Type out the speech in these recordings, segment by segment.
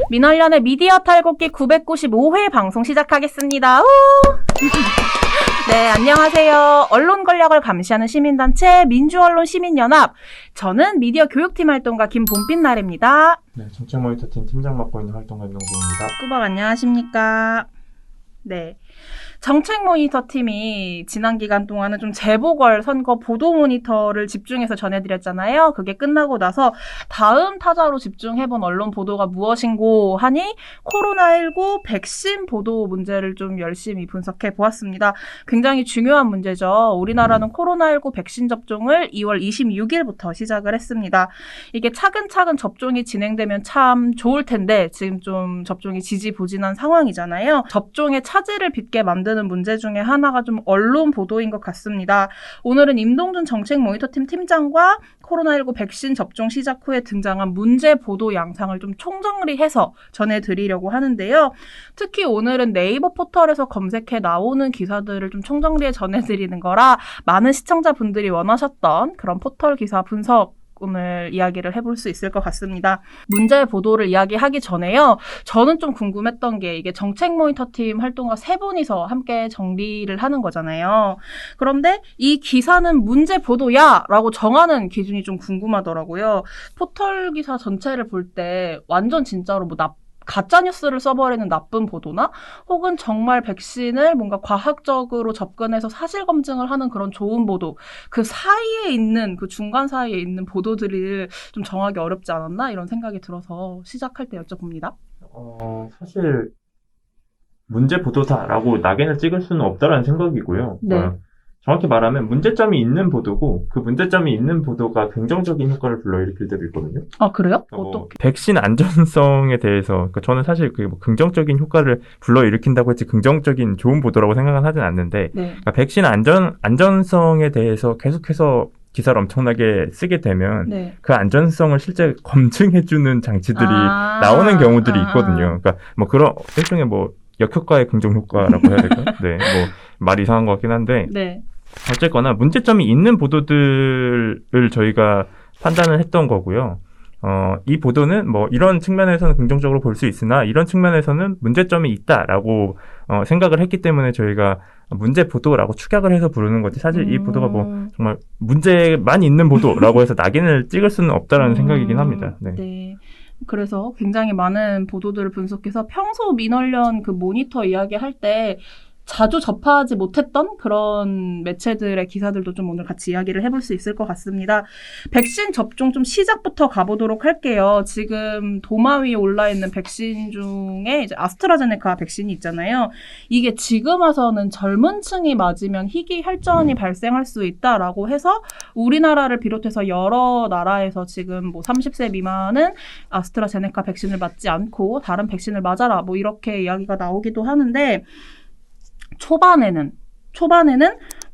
민원련의 미디어 탈곡기 995회 방송 시작하겠습니다. 네, 안녕하세요. 언론 권력을 감시하는 시민단체 민주언론시민연합. 저는 미디어 교육팀 활동가 김봄빛날입니다. 네, 정책 모니터팀 팀장 맡고 있는 활동가 임동준입니다. 꾸벅 안녕하십니까? 네. 정책 모니터 팀이 지난 기간 동안은 좀 재보궐 선거 보도 모니터를 집중해서 전해드렸잖아요. 그게 끝나고 나서 다음 타자로 집중해본 언론 보도가 무엇인고 하니 코로나19 백신 보도 문제를 좀 열심히 분석해 보았습니다. 굉장히 중요한 문제죠. 우리나라는 코로나19 백신 접종을 2월 26일부터 시작을 했습니다. 이게 차근차근 접종이 진행되면 참 좋을 텐데 지금 좀 접종이 지지부진한 상황이잖아요. 접종의 차질을 빚게 만드는 문제 중에 하나가 좀 언론 보도인 것 같습니다. 오늘은 임동준 정책 모니터팀 팀장과 코로나19 백신 접종 시작 후에 등장한 문제 보도 양상을 좀 총정리해서 전해드리려고 하는데요. 특히 오늘은 네이버 포털에서 검색해 나오는 기사들을 좀 총정리해 전해드리는 거라 많은 시청자분들이 원하셨던 그런 포털 기사 분석 오늘 이야기를 해볼 수 있을 것 같습니다. 문제 보도를 이야기하기 전에요. 저는 좀 궁금했던 게 이게 정책 모니터팀 활동가 세 분이서 함께 정리를 하는 거잖아요. 그런데 이 기사는 문제 보도야 라고 정하는 기준이 좀 궁금하더라고요. 포털 기사 전체를 볼 때 완전 진짜로 뭐 가짜뉴스를 써버리는 나쁜 보도나 혹은 정말 백신을 뭔가 과학적으로 접근해서 사실 검증을 하는 그런 좋은 보도, 그 사이에 있는, 그 중간 사이에 있는 보도들을 좀 정하기 어렵지 않았나 이런 생각이 들어서 시작할 때 여쭤봅니다. 사실 문제 보도다라고 낙인을 찍을 수는 없다라는 생각이고요. 네. 정확히 말하면 문제점이 있는 보도고 그 문제점이 있는 보도가 긍정적인 효과를 불러일으킬 때도 있거든요. 아, 그래요? 어떻게? 백신 안전성에 대해서 그러니까 저는 사실 그게 뭐 긍정적인 효과를 불러일으킨다고 했지 긍정적인 좋은 보도라고 생각은 하진 않는데 네. 그러니까 백신 안전성에 대해서 계속해서 기사를 엄청나게 쓰게 되면 네. 그 안전성을 실제 검증해주는 장치들이 나오는 경우들이 있거든요. 그러니까 뭐 그런 일종의 뭐 역효과의 긍정 효과라고 해야 될까요? 네, 뭐 말이 이상한 것 같긴 한데 네. 어쨌거나 문제점이 있는 보도들을 저희가 판단을 했던 거고요. 이 보도는 뭐 이런 측면에서는 긍정적으로 볼 수 있으나 이런 측면에서는 문제점이 있다라고 생각을 했기 때문에 저희가 문제 보도라고 축약을 해서 부르는 거지 사실 이 보도가 뭐 정말 문제만 있는 보도라고 해서 낙인을 찍을 수는 없다라는 생각이긴 합니다. 네. 네. 그래서 굉장히 많은 보도들을 분석해서 평소 민원련 그 모니터 이야기할 때 자주 접하지 못했던 그런 매체들의 기사들도 좀 오늘 같이 이야기를 해볼 수 있을 것 같습니다. 백신 접종 좀 시작부터 가보도록 할게요. 지금 도마 위에 올라있는 백신 중에 이제 아스트라제네카 백신이 있잖아요. 이게 지금 와서는 젊은 층이 맞으면 희귀 혈전이 발생할 수 있다라고 해서 우리나라를 비롯해서 여러 나라에서 지금 뭐 30세 미만은 아스트라제네카 백신을 맞지 않고 다른 백신을 맞아라 뭐 이렇게 이야기가 나오기도 하는데 초반에는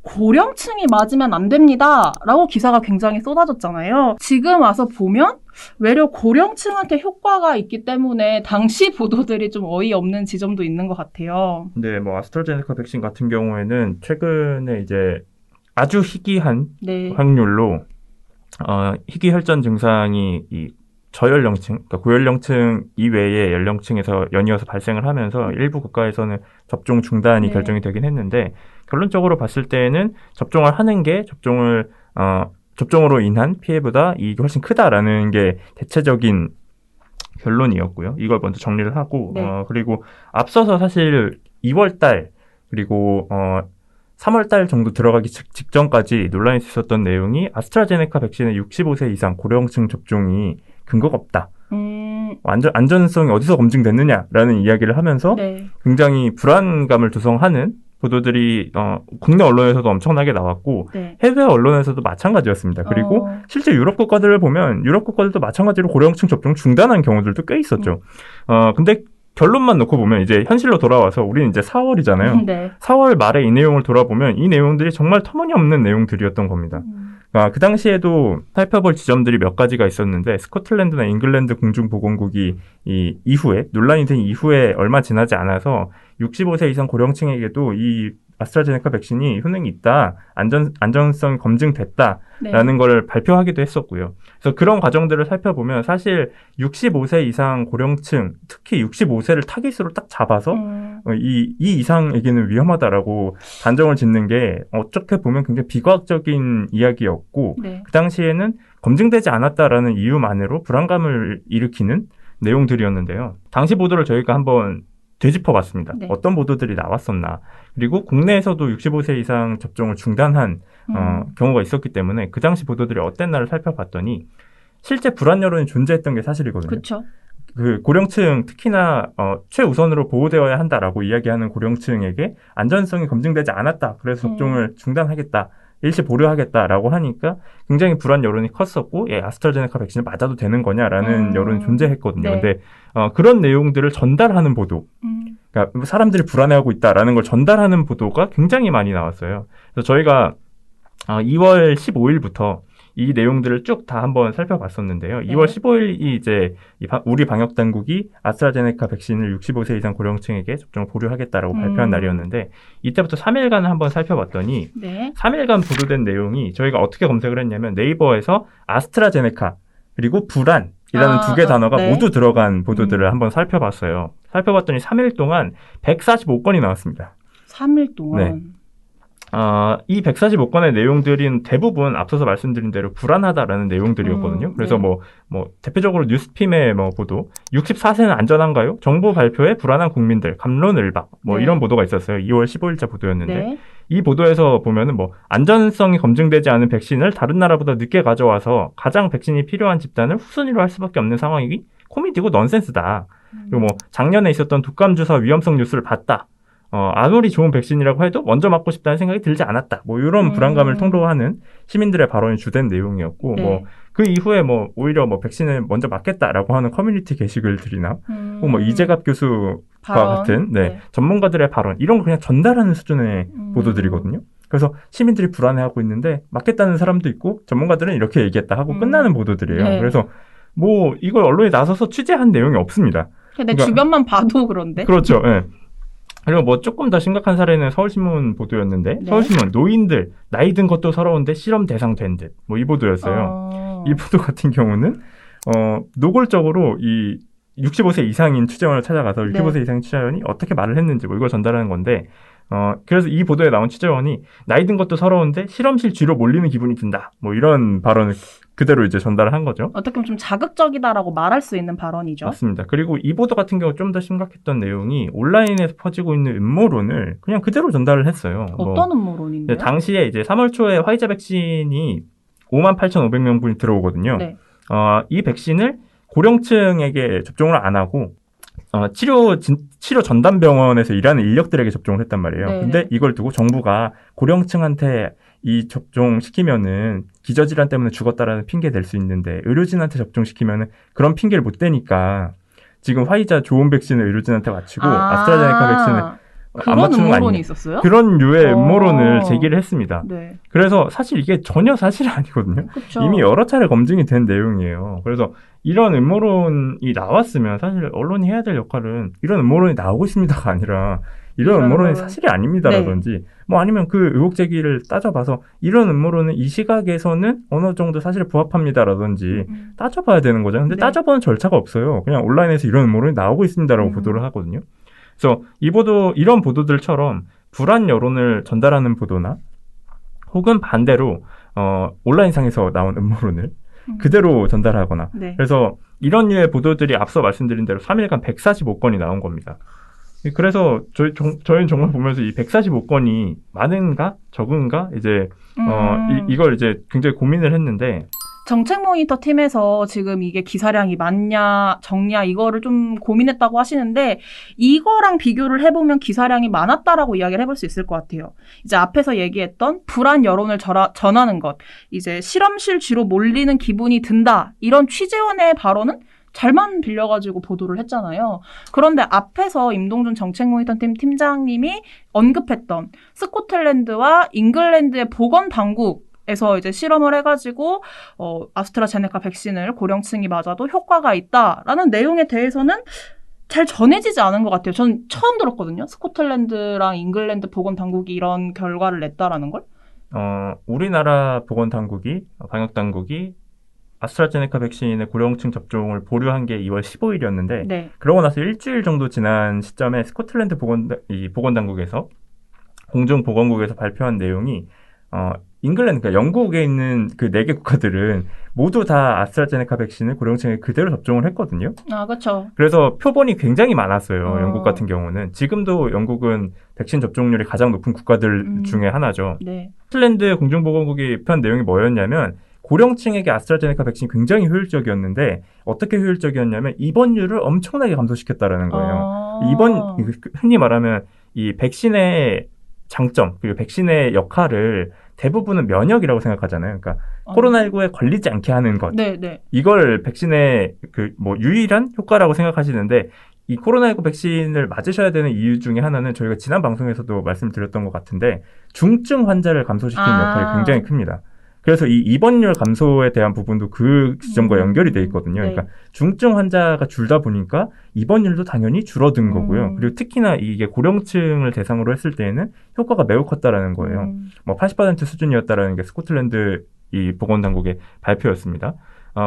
고령층이 맞으면 안 됩니다 라고 기사가 굉장히 쏟아졌잖아요. 지금 와서 보면 외려 고령층한테 효과가 있기 때문에 당시 보도들이 좀 어이없는 지점도 있는 것 같아요. 네, 뭐 아스트라제네카 백신 같은 경우에는 최근에 이제 아주 희귀한 네. 확률로 희귀 혈전 증상이 이 저연령층, 그러니까 고연령층 이외의 연령층에서 연이어서 발생을 하면서 일부 국가에서는 접종 중단이 네. 결정이 되긴 했는데 결론적으로 봤을 때는 접종을 하는 게 접종으로 인한 피해보다 이익이 훨씬 크다라는 게 대체적인 결론이었고요. 이걸 먼저 정리를 하고 네. 그리고 앞서서 사실 2월달 그리고 3월달 정도 들어가기 직전까지 논란이 있었던 내용이 아스트라제네카 백신의 65세 이상 고령층 접종이 근거가 없다. 안전성이 어디서 검증됐느냐라는 이야기를 하면서 네. 굉장히 불안감을 조성하는 보도들이 국내 언론에서도 엄청나게 나왔고 네. 해외 언론에서도 마찬가지였습니다. 그리고 실제 유럽 국가들을 보면 유럽 국가들도 마찬가지로 고령층 접종 중단한 경우들도 꽤 있었죠. 근데 결론만 놓고 보면 이제 현실로 돌아와서 우리는 이제 4월이잖아요. 네. 4월 말에 이 내용을 돌아보면 이 내용들이 정말 터무니없는 내용들이었던 겁니다. 그 당시에도 살펴볼 지점들이 몇 가지가 있었는데 스코틀랜드나 잉글랜드 공중보건국이 이후에 논란이 된 이후에 얼마 지나지 않아서 65세 이상 고령층에게도 이 아스트라제네카 백신이 효능이 있다, 안전성이 검증됐다라는 네. 걸 발표하기도 했었고요. 그래서 그런 과정들을 살펴보면 사실 65세 이상 고령층, 특히 65세를 타깃으로 딱 잡아서 이 이상에게는 위험하다라고 단정을 짓는 게 어떻게 보면 굉장히 비과학적인 이야기였고, 네. 그 당시에는 검증되지 않았다라는 이유만으로 불안감을 일으키는 내용들이었는데요. 당시 보도를 저희가 한번 되짚어봤습니다. 네. 어떤 보도들이 나왔었나. 그리고 국내에서도 65세 이상 접종을 중단한 경우가 있었기 때문에 그 당시 보도들이 어땠나를 살펴봤더니 실제 불안 여론이 존재했던 게 사실이거든요. 그렇죠. 그 고령층 특히나 최우선으로 보호되어야 한다라고 이야기하는 고령층에게 안전성이 검증되지 않았다. 그래서 접종을 중단하겠다. 일시 보류하겠다라고 하니까 굉장히 불안 여론이 컸었고, 아스트라제네카 백신을 맞아도 되는 거냐라는 여론이 존재했거든요. 네. 근데 그런 내용들을 전달하는 보도, 그러니까 사람들이 불안해하고 있다라는 걸 전달하는 보도가 굉장히 많이 나왔어요. 그래서 저희가 2월 15일부터 이 내용들을 쭉 다 한번 살펴봤었는데요. 2월 15일이 이제 우리 방역 당국이 아스트라제네카 백신을 65세 이상 고령층에게 접종을 보류하겠다라고 발표한 날이었는데, 이때부터 3일간 한번 살펴봤더니 네. 3일간 보도된 내용이 저희가 어떻게 검색을 했냐면 네이버에서 아스트라제네카 그리고 불안이라는 두 개 단어가 네. 모두 들어간 보도들을 한번 살펴봤어요. 살펴봤더니 3일 동안 145건이 나왔습니다. 3일 동안. 네. 이 145건의 내용들은 대부분 앞서서 말씀드린 대로 불안하다라는 내용들이었거든요. 그래서 네. 대표적으로 뉴스핌의 보도, 64세는 안전한가요? 정부 발표에 불안한 국민들, 갑론을박, 네. 이런 보도가 있었어요. 2월 15일자 보도였는데, 네. 이 보도에서 보면은 안전성이 검증되지 않은 백신을 다른 나라보다 늦게 가져와서 가장 백신이 필요한 집단을 후순위로 할 수밖에 없는 상황이 코미디고 넌센스다. 그리고 작년에 있었던 독감 주사 위험성 뉴스를 봤다. 아무리 좋은 백신이라고 해도 먼저 맞고 싶다는 생각이 들지 않았다. 이런 불안감을 통로하는 시민들의 발언이 주된 내용이었고, 네. 그 이후에 오히려 백신을 먼저 맞겠다라고 하는 커뮤니티 게시글들이나, 이재갑 교수와 같은, 네. 전문가들의 발언, 이런 걸 그냥 전달하는 수준의 보도들이거든요. 그래서 시민들이 불안해하고 있는데, 맞겠다는 사람도 있고, 전문가들은 이렇게 얘기했다 하고 끝나는 보도들이에요. 네. 그래서, 이걸 언론에 나서서 취재한 내용이 없습니다. 근데 주변만 봐도 그런데. 그렇죠. 예. 그리고 조금 더 심각한 사례는 서울신문 보도였는데, 네. 서울신문 노인들 나이 든 것도 서러운데 실험 대상 된 듯, 이 보도였어요. 이 보도 같은 경우는 노골적으로 이 65세 이상인 취재원을 찾아가서 65세 이상인 취재원이 어떻게 말을 했는지 이걸 전달하는 건데, 그래서 이 보도에 나온 취재원이 나이 든 것도 서러운데 실험실 뒤로 몰리는 기분이 든다. 이런 발언을 그대로 이제 전달을 한 거죠. 어떻게 보면 좀 자극적이다라고 말할 수 있는 발언이죠. 맞습니다. 그리고 이 보도 같은 경우 좀 더 심각했던 내용이 온라인에서 퍼지고 있는 음모론을 그냥 그대로 전달을 했어요. 어떤 음모론인데요? 당시에 이제 3월 초에 화이자 백신이 58,500명분이 들어오거든요. 네. 이 백신을 고령층에게 접종을 안 하고 치료 전담 병원에서 일하는 인력들에게 접종을 했단 말이에요. 네. 근데 이걸 두고 정부가 고령층한테 이 접종시키면은 기저질환 때문에 죽었다라는 핑계 댈 수 있는데 의료진한테 접종시키면은 그런 핑계를 못 대니까 지금 화이자 좋은 백신을 의료진한테 맞추고 아스트라제네카 백신을 안 맞추는 거 음모론이 아니냐. 있었어요? 그런 류의 음모론을 제기를 했습니다. 네. 그래서 사실 이게 전혀 사실이 아니거든요. 그쵸. 이미 여러 차례 검증이 된 내용이에요. 그래서 이런 음모론이 나왔으면 사실 언론이 해야 될 역할은 이런 음모론이 나오고 있습니다가 아니라 이런 음모론이 사실이 아닙니다라든지 아니면 그 의혹 제기를 따져봐서 이런 음모론은 이 시각에서는 어느 정도 사실에 부합합니다라든지 따져봐야 되는 거죠. 근데 따져보는 절차가 없어요. 그냥 온라인에서 이런 음모론이 나오고 있습니다라고 보도를 하거든요. 그래서 이런 보도들처럼 불안 여론을 전달하는 보도나 혹은 반대로 온라인상에서 나온 음모론을 그대로 전달하거나 그래서 이런 류의 보도들이 앞서 말씀드린 대로 3일간 145건이 나온 겁니다. 그래서 저희는 정말 보면서 이 145건이 많은가 적은가 이제 이걸 이제 굉장히 고민을 했는데 정책 모니터 팀에서 지금 이게 기사량이 많냐 적냐 이거를 좀 고민했다고 하시는데 이거랑 비교를 해보면 기사량이 많았다라고 이야기를 해볼 수 있을 것 같아요. 이제 앞에서 얘기했던 불안 여론을 전하는 것, 이제 실험실 뒤로 몰리는 기분이 든다 이런 취재원의 발언은 잘만 빌려가지고 보도를 했잖아요. 그런데 앞에서 임동준 정책 모니터 팀 팀장님이 언급했던 스코틀랜드와 잉글랜드의 보건 당국에서 이제 실험을 해가지고 아스트라제네카 백신을 고령층이 맞아도 효과가 있다라는 내용에 대해서는 잘 전해지지 않은 것 같아요. 전 처음 들었거든요. 스코틀랜드랑 잉글랜드 보건당국이 이런 결과를 냈다라는 걸. 우리나라 보건당국이, 방역당국이 아스트라제네카 백신의 고령층 접종을 보류한 게 2월 15일이었는데, 네. 그러고 나서 일주일 정도 지난 시점에 스코틀랜드 보건당국에서, 공중보건국에서 발표한 내용이, 잉글랜드, 그러니까 영국에 있는 그 4개 국가들은 모두 다 아스트라제네카 백신을 고령층에 그대로 접종을 했거든요. 아, 그렇죠. 그래서 표본이 굉장히 많았어요. 영국 같은 경우는. 지금도 영국은 백신 접종률이 가장 높은 국가들 중에 하나죠. 네. 스코틀랜드 공중보건국이 발표한 내용이 뭐였냐면 고령층에게 아스트라제네카 백신이 굉장히 효율적이었는데 어떻게 효율적이었냐면 입원율을 엄청나게 감소시켰다라는 거예요. 흔히 말하면 이 백신의 장점, 그리고 백신의 역할을 대부분은 면역이라고 생각하잖아요. 그러니까 코로나19에 걸리지 않게 하는 것. 네, 네. 이걸 백신의 유일한 효과라고 생각하시는데 이 코로나19 백신을 맞으셔야 되는 이유 중에 하나는 저희가 지난 방송에서도 말씀드렸던 것 같은데 중증 환자를 감소시키는 역할이 굉장히 큽니다. 그래서 이 입원율 감소에 대한 부분도 그 지점과 연결이 돼 있거든요. 네. 그러니까 중증 환자가 줄다 보니까 입원율도 당연히 줄어든 거고요. 그리고 특히나 이게 고령층을 대상으로 했을 때에는 효과가 매우 컸다라는 거예요. 80% 수준이었다라는 게 스코틀랜드 이 보건당국의 발표였습니다.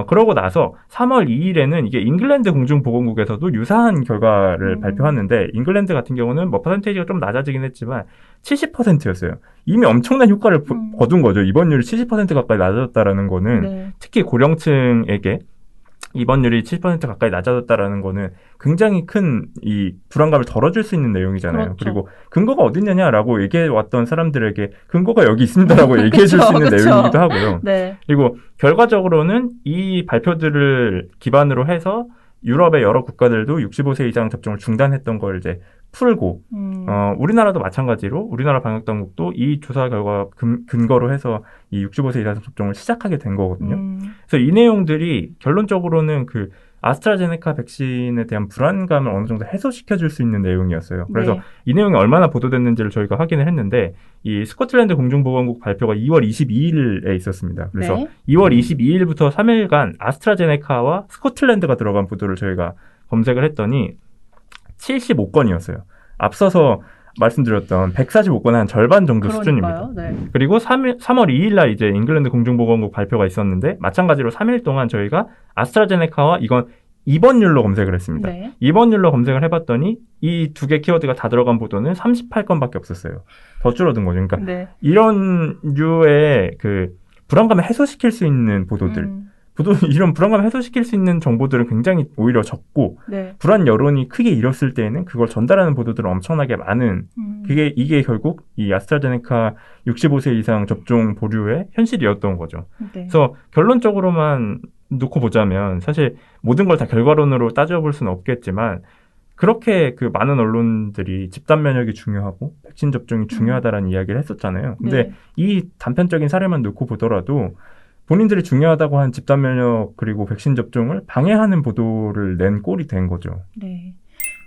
그러고 나서 3월 2일에는 이게 잉글랜드 공중보건국에서도 유사한 결과를 발표하는데 잉글랜드 같은 경우는 뭐 퍼센테이지가 좀 낮아지긴 했지만 70%였어요. 이미 엄청난 효과를 거둔 거죠. 입원율이 70% 가까이 낮아졌다라는 거는 네. 특히 고령층에게 입원율이 70% 가까이 낮아졌다라는 거는 굉장히 큰 이 불안감을 덜어줄 수 있는 내용이잖아요. 그렇죠. 그리고 근거가 어딨냐라고 얘기해왔던 사람들에게 근거가 여기 있습니다라고 얘기해줄 수 있는 그쵸. 내용이기도 하고요. 네. 그리고 결과적으로는 이 발표들을 기반으로 해서 유럽의 여러 국가들도 65세 이상 접종을 중단했던 걸 이제 풀고 우리나라도 마찬가지로 우리나라 방역당국도 이 조사 결과 근거로 해서 이 65세 이상 접종을 시작하게 된 거거든요. 그래서 이 내용들이 결론적으로는 그 아스트라제네카 백신에 대한 불안감을 어느 정도 해소시켜줄 수 있는 내용이었어요. 그래서 네. 이 내용이 얼마나 보도됐는지를 저희가 확인을 했는데 이 스코틀랜드 공중보건국 발표가 2월 22일에 있었습니다. 그래서 네. 2월 22일부터 3일간 아스트라제네카와 스코틀랜드가 들어간 보도를 저희가 검색을 했더니 75건이었어요. 앞서서 말씀드렸던 145건의 한 절반 정도 그러니까요. 수준입니다. 네. 그리고 3월 2일 날 이제 잉글랜드 공중보건국 발표가 있었는데 마찬가지로 3일 동안 저희가 아스트라제네카와 이건 입원율로 검색을 했습니다. 네. 입원율로 검색을 해봤더니 이 두 개 키워드가 다 들어간 보도는 38건밖에 없었어요. 더 줄어든 거죠. 그러니까 네. 이런 류의 그 불안감을 해소시킬 수 있는 보도들, 이런 불안감을 해소시킬 수 있는 정보들은 굉장히 오히려 적고 네. 불안 여론이 크게 일었을 때에는 그걸 전달하는 보도들은 엄청나게 많은 이게 결국 이 아스트라제네카 65세 이상 접종 보류의 현실이었던 거죠. 네. 그래서 결론적으로만 놓고 보자면 사실 모든 걸 다 결과론으로 따져볼 수는 없겠지만 그렇게 그 많은 언론들이 집단 면역이 중요하고 백신 접종이 중요하다라는 이야기를 했었잖아요. 근데 네. 이 단편적인 사례만 놓고 보더라도 본인들이 중요하다고 한 집단 면역 그리고 백신 접종을 방해하는 보도를 낸 꼴이 된 거죠. 네.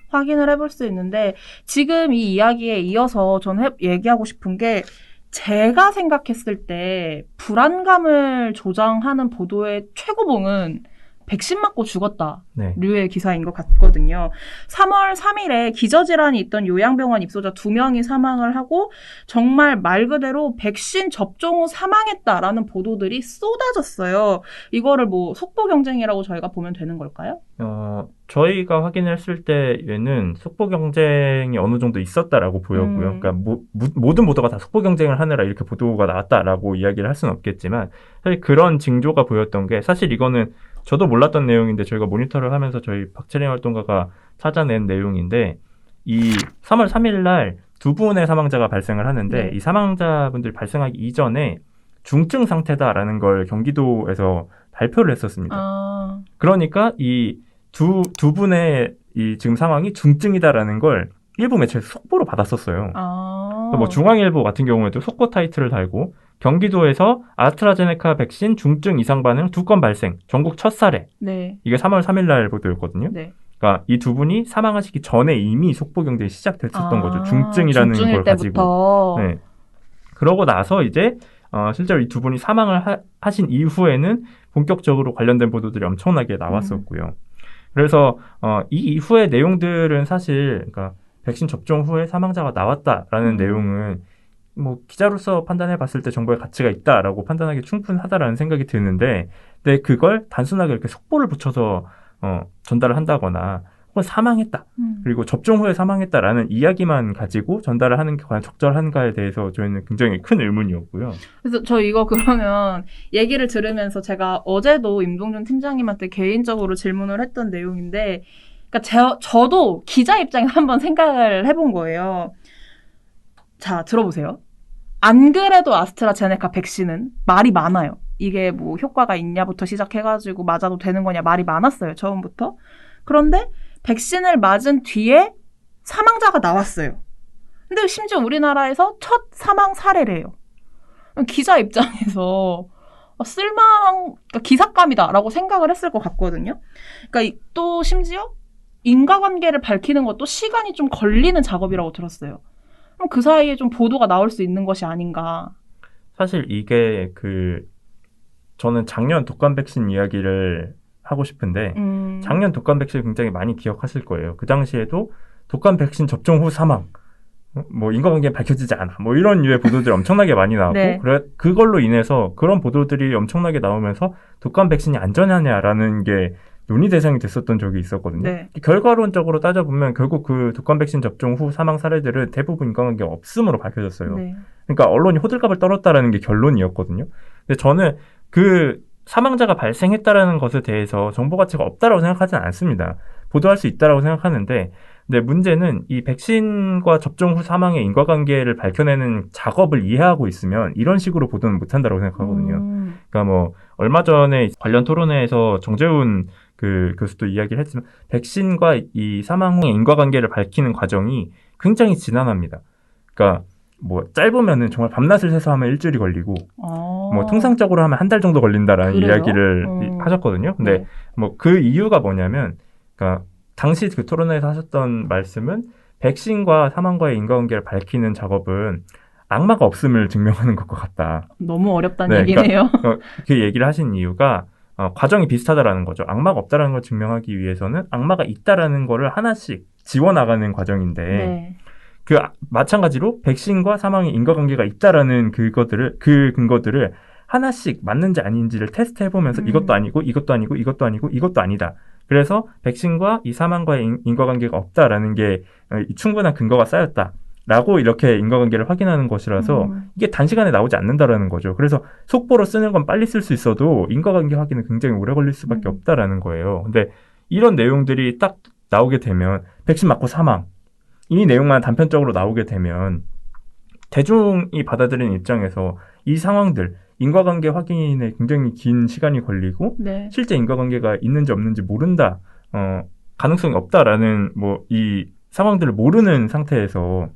확인을 해볼 수 있는데 지금 이 이야기에 이어서 저는 얘기하고 싶은 게 제가 생각했을 때 불안감을 조장하는 보도의 최고봉은 백신 맞고 죽었다. 네. 류의 기사인 것 같거든요. 3월 3일에 기저질환이 있던 요양병원 입소자 2명이 사망을 하고 정말 말 그대로 백신 접종 후 사망했다라는 보도들이 쏟아졌어요. 이거를 뭐 속보 경쟁이라고 저희가 보면 되는 걸까요? 저희가 확인했을 때에는 속보 경쟁이 어느 정도 있었다라고 보였고요. 그러니까 모든 보도가 다 속보 경쟁을 하느라 이렇게 보도가 나왔다라고 이야기를 할 수는 없겠지만 사실 그런 징조가 보였던 게 사실 이거는 저도 몰랐던 내용인데 저희가 모니터를 하면서 저희 박채린 활동가가 찾아낸 내용인데 이 3월 3일 날 2분의 사망자가 발생을 하는데 네. 이 사망자분들이 발생하기 이전에 중증 상태다라는 걸 경기도에서 발표를 했었습니다. 그러니까 이 두 분의 이 지금 상황이 중증이다라는 걸 일부 매체에서 속보로 받았었어요. 뭐 중앙일보 같은 경우에도 속보 타이틀을 달고 경기도에서 아스트라제네카 백신 중증 이상 반응 2건 발생, 전국 첫 사례. 네. 이게 3월 3일 날 보도였거든요. 네. 그러니까 이 두 분이 사망하시기 전에 이미 속보 경쟁이 시작됐었던 거죠. 중증이라는 중증일 걸 때부터. 가지고. 네. 그러고 나서 이제 실제로 이 두 분이 사망을 하신 이후에는 본격적으로 관련된 보도들이 엄청나게 나왔었고요. 그래서 이 이후의 내용들은 사실 그러니까 백신 접종 후에 사망자가 나왔다라는 내용은 뭐 기자로서 판단해 봤을 때 정보의 가치가 있다라고 판단하기 충분하다라는 생각이 드는데, 근데 그걸 단순하게 이렇게 속보를 붙여서 전달을 한다거나 혹은 사망했다 그리고 접종 후에 사망했다라는 이야기만 가지고 전달을 하는 게 과연 적절한가에 대해서 저희는 굉장히 큰 의문이었고요. 그래서 저 이거 그러면 얘기를 들으면서 제가 어제도 임동준 팀장님한테 개인적으로 질문을 했던 내용인데, 그러니까 저도 기자 입장에서 한번 생각을 해본 거예요. 자, 들어보세요. 안 그래도 아스트라제네카 백신은 말이 많아요. 이게 뭐 효과가 있냐부터 시작해가지고 맞아도 되는 거냐 말이 많았어요. 처음부터. 그런데 백신을 맞은 뒤에 사망자가 나왔어요. 근데 심지어 우리나라에서 첫 사망 사례래요. 기자 입장에서 그러니까 기삭감이다라고 생각을 했을 것 같거든요. 그러니까 또 심지어 인과관계를 밝히는 것도 시간이 좀 걸리는 작업이라고 들었어요. 그럼 그 사이에 좀 보도가 나올 수 있는 것이 아닌가. 사실 이게 저는 작년 독감 백신 이야기를 하고 싶은데 작년 독감 백신 굉장히 많이 기억하실 거예요. 그 당시에도 독감 백신 접종 후 사망, 뭐 인과관계 밝혀지지 않아, 뭐 이런 류의 보도들이 엄청나게 많이 나왔고 네. 그걸로 인해서 그런 보도들이 엄청나게 나오면서 독감 백신이 안전하냐라는 게 논의 대상이 됐었던 적이 있었거든요. 네. 결과론적으로 따져보면 결국 그 독감 백신 접종 후 사망 사례들은 대부분 인과관계가 없음으로 밝혀졌어요. 네. 그러니까 언론이 호들갑을 떨었다라는 게 결론이었거든요. 근데 저는 그 사망자가 발생했다라는 것에 대해서 정보 가치가 없다라고 생각하지는 않습니다. 보도할 수 있다라고 생각하는데, 근데 문제는 이 백신과 접종 후 사망의 인과관계를 밝혀내는 작업을 이해하고 있으면 이런 식으로 보도는 못한다고 생각하거든요. 그러니까 뭐 얼마 전에 관련 토론회에서 정재훈 그 교수도 이야기를 했지만 백신과 이 사망 후의 인과관계를 밝히는 과정이 굉장히 지난합니다. 그러니까 뭐 짧으면은 정말 밤낮을 새서 하면 일주일이 걸리고 뭐 통상적으로 하면 한 달 정도 걸린다라는 그래요? 이야기를 하셨거든요. 근데 네. 뭐 그 이유가 뭐냐면, 그러니까 당시 그 토론회에서 하셨던 말씀은 백신과 사망과의 인과관계를 밝히는 작업은 악마가 없음을 증명하는 것과 같다. 너무 어렵다는 네, 얘기네요. 그러니까 그 얘기를 하신 이유가 과정이 비슷하다라는 거죠. 악마가 없다라는 걸 증명하기 위해서는 악마가 있다라는 거를 하나씩 지워나가는 과정인데 네. 마찬가지로 백신과 사망의 인과관계가 있다라는 그 근거들을 하나씩 맞는지 아닌지를 테스트해보면서 이것도 아니고 이것도 아니고 이것도 아니고 이것도 아니다. 그래서 백신과 이 사망과의 인과관계가 없다라는 게 충분한 근거가 쌓였다라고 이렇게 인과관계를 확인하는 것이라서 이게 단시간에 나오지 않는다라는 거죠. 그래서 속보로 쓰는 건 빨리 쓸 수 있어도 인과관계 확인은 굉장히 오래 걸릴 수밖에 없다라는 거예요. 근데 이런 내용들이 딱 나오게 되면 백신 맞고 사망, 이 내용만 단편적으로 나오게 되면 대중이 받아들이는 입장에서 이 상황들, 인과관계 확인에 굉장히 긴 시간이 걸리고 네. 실제 인과관계가 있는지 없는지 모른다, 가능성이 없다라는 뭐 이 상황들을 모르는 상태에서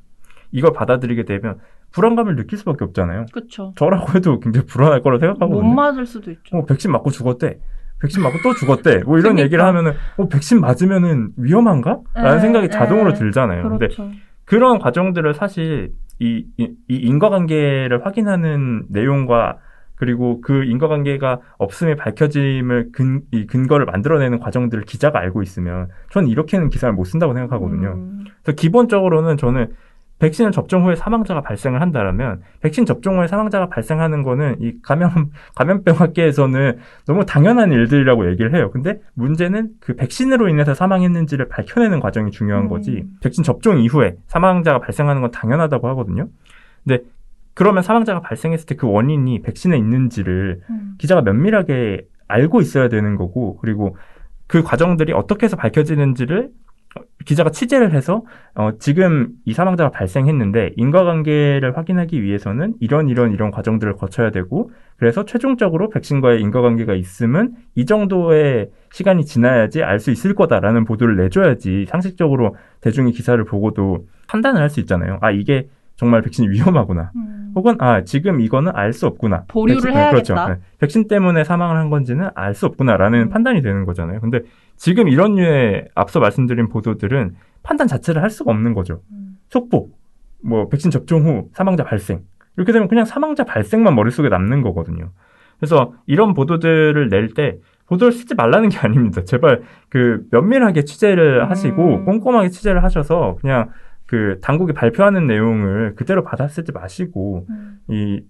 이걸 받아들이게 되면 불안감을 느낄 수밖에 없잖아요. 그렇죠. 저라고 해도 굉장히 불안할 거라고 생각하거든요. 못 맞을 수도 있죠. 백신 맞고 죽었대. 백신 맞고 또 죽었대. 뭐 이런 그러니까. 얘기를 하면은 백신 맞으면은 위험한가? 라는 생각이 자동으로 들잖아요. 그렇죠. 근데 그런 과정들을 사실 이 인과관계를 확인하는 내용과 그리고 그 인과관계가 없음에 밝혀짐을 근거를 만들어내는 과정들을 기자가 알고 있으면 저는 이렇게는 기사를 못 쓴다고 생각하거든요. 그래서 기본적으로는 저는 백신을 접종 후에 사망자가 발생을 한다라면 백신 접종 후에 사망자가 발생하는 거는 이 감염병학계에서는 너무 당연한 일들이라고 얘기를 해요. 근데 문제는 그 백신으로 인해서 사망했는지를 밝혀내는 과정이 중요한 거지. 백신 접종 이후에 사망자가 발생하는 건 당연하다고 하거든요. 근데 그러면 사망자가 발생했을 때 그 원인이 백신에 있는지를 기자가 면밀하게 알고 있어야 되는 거고, 그리고 그 과정들이 어떻게 해서 밝혀지는지를 기자가 취재를 해서 지금 이 사망자가 발생했는데 인과관계를 확인하기 위해서는 이런 과정들을 거쳐야 되고, 그래서 최종적으로 백신과의 인과관계가 있으면 이 정도의 시간이 지나야지 알 수 있을 거다라는 보도를 내줘야지 상식적으로 대중이 기사를 보고도 판단을 할 수 있잖아요. 이게 정말 백신이 위험하구나. 혹은 지금 이거는 알 수 없구나. 보류를 해야겠다. 그렇죠. 네. 백신 때문에 사망을 한 건지는 알 수 없구나라는 판단이 되는 거잖아요. 근데 지금 이런 류의 앞서 말씀드린 보도들은 판단 자체를 할 수가 없는 거죠. 속보, 뭐 백신 접종 후 사망자 발생, 이렇게 되면 그냥 사망자 발생만 머릿속에 남는 거거든요. 그래서 이런 보도들을 낼 때 보도를 쓰지 말라는 게 아닙니다. 제발 그 면밀하게 취재를 하시고 꼼꼼하게 취재를 하셔서 그냥 그 당국이 발표하는 내용을 그대로 받아 쓰지 마시고 이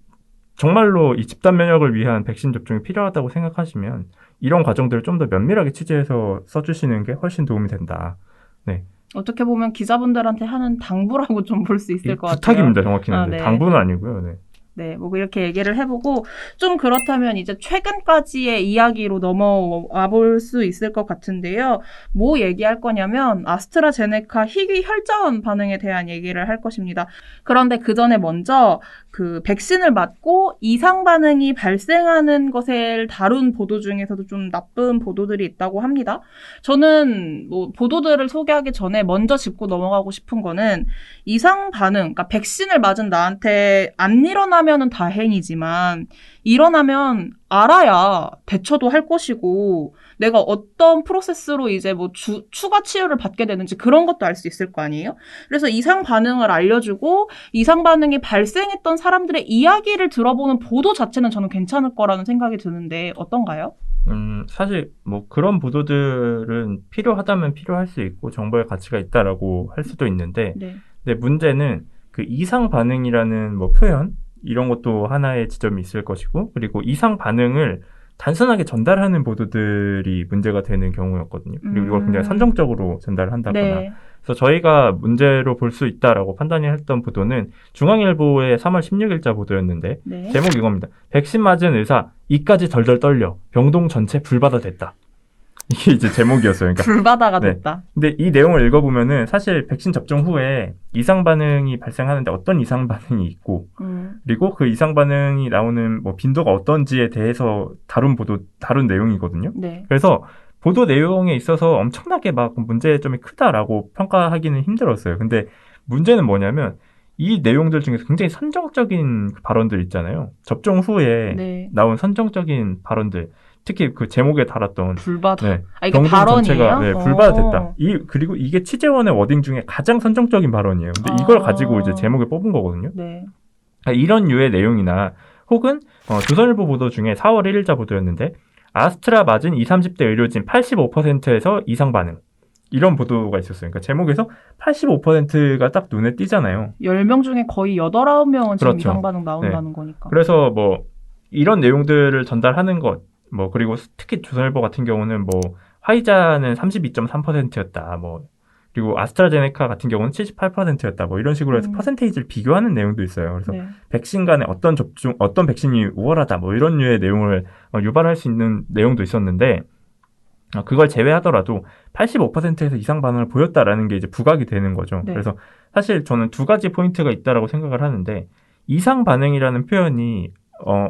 정말로 이 집단 면역을 위한 백신 접종이 필요하다고 생각하시면 이런 과정들을 좀 더 면밀하게 취재해서 써주시는 게 훨씬 도움이 된다. 네. 어떻게 보면 기자분들한테 하는 당부라고 좀 볼 수 있을 것 같아요. 부탁입니다, 정확히는. 네. 당부는 아니고요. 네. 네, 뭐 이렇게 얘기를 해보고 좀 그렇다면 이제 최근까지의 이야기로 넘어와 볼 수 있을 것 같은데요. 뭐 얘기할 거냐면 아스트라제네카 희귀 혈전 반응에 대한 얘기를 할 것입니다. 그런데 그 전에 먼저 그 백신을 맞고 이상 반응이 발생하는 것을 다룬 보도 중에서도 좀 나쁜 보도들이 있다고 합니다. 저는 뭐 보도들을 소개하기 전에 먼저 짚고 넘어가고 싶은 거는 이상 반응, 그러니까 백신을 맞은 나한테 안 일어나면은 다행이지만 일어나면 알아야 대처도 할 것이고 내가 어떤 프로세스로 이제 뭐 추가 치료를 받게 되는지 그런 것도 알 수 있을 거 아니에요? 그래서 이상 반응을 알려주고 이상 반응이 발생했던 사람들의 이야기를 들어보는 보도 자체는 저는 괜찮을 거라는 생각이 드는데 어떤가요? 사실 뭐 그런 보도들은 필요하다면 필요할 수 있고 정보의 가치가 있다라고 할 수도 있는데 네. 근데 문제는 그 이상 반응이라는 뭐 표현 이런 것도 하나의 지점이 있을 것이고 그리고 이상 반응을 단순하게 전달하는 보도들이 문제가 되는 경우였거든요. 그리고 이걸 굉장히 선정적으로 전달을 한다거나 네. 그래서 저희가 문제로 볼 수 있다라고 판단이 했던 보도는 중앙일보의 3월 16일자 보도였는데 네. 제목이 이겁니다. 백신 맞은 의사 이까지 덜덜 떨려 병동 전체 불바다 됐다. 이게 이제 제목이었어요. 그러니까 불바다가 네. 됐다. 근데 이 내용을 읽어보면은 사실 백신 접종 후에 이상 반응이 발생하는데 어떤 이상 반응이 있고 그리고 그 이상 반응이 나오는 뭐 빈도가 어떤지에 대해서 다룬 내용이거든요. 네. 그래서 보도 내용에 있어서 엄청나게 막 문제점이 크다라고 평가하기는 힘들었어요. 근데 문제는 뭐냐면 이 내용들 중에서 굉장히 선정적인 발언들 있잖아요. 접종 후에 네. 나온 선정적인 발언들. 특히 그 제목에 달았던 불바다. 네, 이게 병동 발언이에요? 전체가 네, 불바다 됐다. 그리고 이게 취재원의 워딩 중에 가장 선정적인 발언이에요. 근데 이걸 가지고 이제 제목에 뽑은 거거든요. 네. 이런 류의 내용이나 혹은 조선일보 보도 중에 4월 1일자 보도였는데 아스트라 맞은 20, 30대 의료진 85%에서 이상 반응. 이런 보도가 있었어요. 그러니까 제목에서 85%가 딱 눈에 띄잖아요. 10명 중에 거의 8, 9명은 지금 그렇죠. 이상 반응 나온다는 거니까. 그래서 뭐 이런 내용들을 전달하는 것 뭐 그리고 특히 조선일보 같은 경우는 뭐 화이자는 32.3%였다. 뭐 그리고 아스트라제네카 같은 경우는 78%였다. 뭐 이런 식으로 해서 퍼센테이지를 비교하는 내용도 있어요. 그래서 네. 백신 간에 어떤 백신이 우월하다. 뭐 이런 류의 내용을 유발할 수 있는 내용도 있었는데 그걸 제외하더라도 85%에서 이상 반응을 보였다라는 게 이제 부각이 되는 거죠. 네. 그래서 사실 저는 두 가지 포인트가 있다라고 생각을 하는데 이상 반응이라는 표현이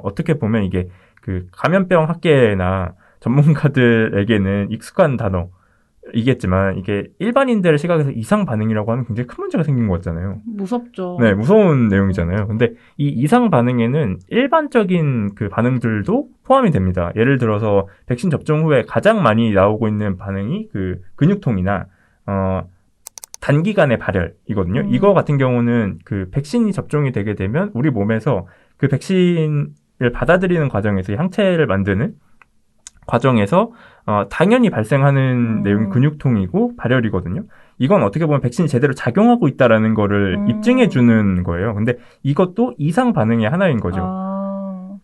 어떻게 보면 이게 그 감염병 학계나 전문가들에게는 익숙한 단어이겠지만 이게 일반인들의 시각에서 이상 반응이라고 하면 굉장히 큰 문제가 생긴 것 같잖아요. 무섭죠. 네, 무서운 내용이잖아요. 근데 이 이상 반응에는 일반적인 그 반응들도 포함이 됩니다. 예를 들어서 백신 접종 후에 가장 많이 나오고 있는 반응이 그 근육통이나 단기간의 발열이거든요. 이거 같은 경우는 그 백신이 접종이 되게 되면 우리 몸에서 그 백신을 받아들이는 과정에서 항체를 만드는 과정에서 당연히 발생하는 내용이 근육통이고 발열이거든요. 이건 어떻게 보면 백신이 제대로 작용하고 있다라는 거를 입증해 주는 거예요. 근데 이것도 이상 반응의 하나인 거죠.